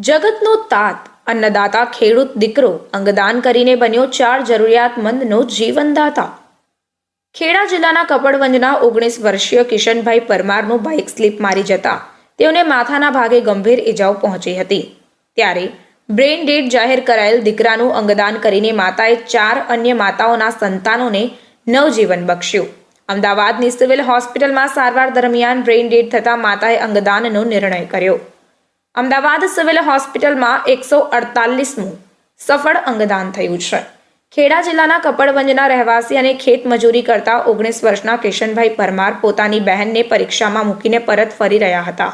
જગતનો તાત અન્નદાતા ખેડૂત દીકરો અંગદાન કરીને બન્યો 4 જરૂરિયાતમંદનો જીવનદાતા। ખેડા જિલ્લાના કપડવંજના 19 વર્ષીય કિશનભાઈ પરમારનું બાઇક સ્લીપ મારી જતા તેઓને માથાના ભાગે ગંભીર ઇજાઓ પહોંચી હતી। ત્યારે બ્રેઇન ડેડ જાહેર કરાયેલ દીકરાનું અંગદાન કરીને માતાએ 4 અન્ય માતાઓના સંતાનોને નવજીવન બક્ષ્યું। અમદાવાદની સિવિલ હોસ્પિટલમાં સારવાર દરમિયાન બ્રેઇન ડેડ થતા માતાએ અંગદાનનો નિર્ણય કર્યો। અમદાવાદ સિવિલ હોસ્પિટલમાં 148મું સફળ અંગદાન થયું છે। ખેડા જિલ્લાના કપડવંજના રહેવાસી અને ખેત મજૂરી કરતા 19 વર્ષના કિશનભાઈ પરમાર પોતાની બહેનને પરીક્ષામાં મૂકીને પરત ફરી રહ્યા હતા।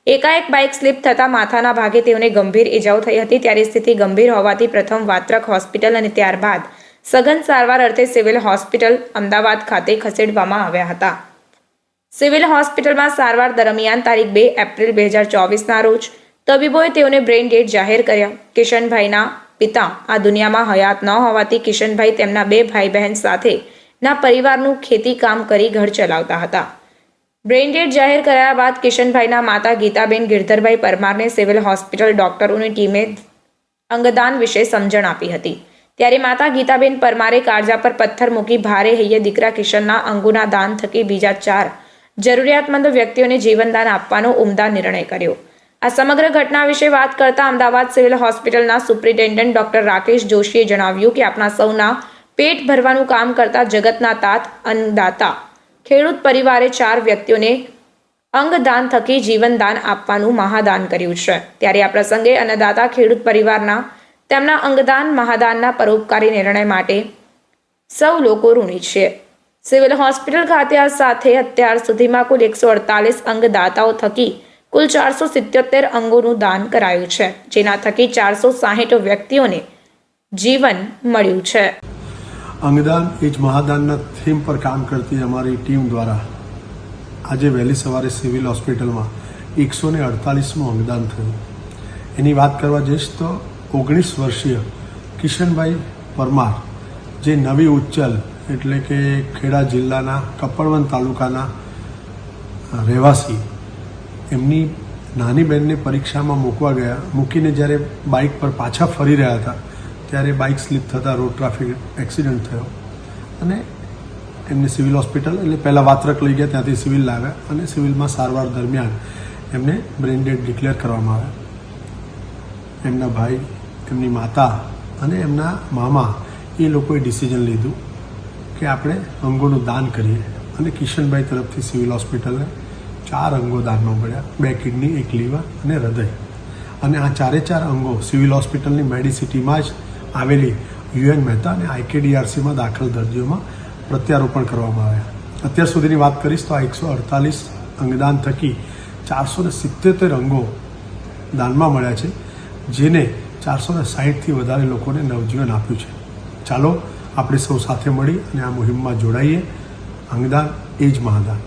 એકાએક બાઇક સ્લીપ થતા માથાના ભાગે તેઓને ગંભીર ઇજાઓ થઈ હતી। ત્યારે સ્થિતિ ગંભીર હોવાથી પ્રથમ વાત્રક હોસ્પિટલ અને ત્યારબાદ સઘન સારવાર અર્થે સિવિલ હોસ્પિટલ અમદાવાદ ખાતે ખસેડવામાં આવ્યા હતા। સિવિલ હોસ્પિટલમાં સારવાર દરમિયાન તારીખ 2 એપ્રિલ 2024ના રોજ તબીબોએ તેઓને બ્રેઇન ડેડ જાહેર કર્યા। કિશનભાઈના પિતા આ દુનિયામાં હયાત ન હોવાથી કિશનભાઈ તેમના 2 ભાઈ બહેન સાથેના પરિવારનું ખેતી કામ કરી ઘર ચલાવતા હતા। બ્રેઇન ડેડ જાહેર કર્યા બાદ કિશનભાઈના માતા ગીતાબેન ગિરધરભાઈ પરમારને સિવિલ હોસ્પિટલ ડોક્ટરોની ટીમે અંગદાન વિશે સમજણ આપી હતી। ત્યારે માતા ગીતાબેન પરમારે કાળજા પર પથ્થર મૂકી ભારે હૈયે દીકરા કિશનના અંગોના દાન થકી બીજા 4 જરૂરિયાતમંદ વ્યક્તિઓને જીવનદાન આપવાનો ઉમદા નિર્ણય કર્યો। આ સમગ્ર ઘટના વિશે વાત કરતા અમદાવાદ સિવિલ હોસ્પિટલના સુપ્રિન્ટેન્ડન્ટ ડોક્ટર રાકેશ જોશીએ જણાવ્યું કે આપણા સૌના પેટ ભરવાનું કામ કરતા જગતના તાત અન્નદાતા ખેડૂત પરિવારે 4 વ્યક્તિઓને અંગદાન થકી જીવનદાન આપવાનું મહાદાન કર્યું છે। ત્યારે આ પ્રસંગે અન્નદાતા ખેડૂત પરિવારના તેમના અંગદાન મહાદાનના પરોપકારી નિર્ણય માટે સૌ લોકો ઋણી છે। સિવિલ હોસ્પિટલ ખાતે આ સાથે અત્યાર સુધીમાં કુલ 148 અંગદાતાઓ થકી કુલ 477 અંગોનું દાન કરાયું છે, જેના થકી 460 વ્યક્તિઓને જીવન મળ્યું છે। અંગદાન એ જ મહાદાનના થીમ પર કામ કરતી અમારી ટીમ દ્વારા આજે વહેલી સવારે સિવિલ હોસ્પિટલમાં 148મું અંગદાન થયું। એની વાત કરવા જઈશ તો 19 વર્ષીય કિશનભાઈ પરમાર જે નવી ઉચ્ચલ એટલે કે ખેડા જિલ્લાના કપડવંજ તાલુકાના રહેવાસી એમની નાની બહેનને પરીક્ષામાં મૂકીને જ્યારે બાઇક પર પાછા ફરી રહ્યા હતા ત્યારે બાઇક સ્લીપ થતાં રોડ ટ્રાફિક એક્સિડન્ટ થયો અને એમને સિવિલ હોસ્પિટલ એટલે પહેલાં વાત્રક લઈ ગયા, ત્યાંથી સિવિલ લાવ્યા અને સિવિલમાં સારવાર દરમિયાન એમને બ્રેઇન ડેડ ડિક્લેર કરવામાં આવ્યા। એમના ભાઈ, એમની માતા અને એમના મામા એ લોકોએ ડિસિઝન લીધું કે આપણે અંગોનું દાન કરીએ અને કિશનભાઈ તરફથી સિવિલ હોસ્પિટલને 4 અંગો દાનમાં મળ્યા, 2 કિડની, 1 લીવર અને હૃદય। અને આ 4 અંગો સિવિલ હોસ્પિટલની મેડિસિટીમાં જ આવેલી UN મહેતા અને IKDRCમાં દાખલ દર્દીઓમાં પ્રત્યારોપણ કરવામાં આવ્યા। અત્યાર સુધીની વાત કરીશ તો આ 148 અંગદાન થકી 477 અંગો દાનમાં મળ્યા છે, જેને 460થી વધારે લોકોને નવજીવન આપ્યું છે। ચાલો આપણે સૌ સાથે મળી અને આ મુહિમમાં જોડાઈએ। અંગદાન એ જ મહાદાન।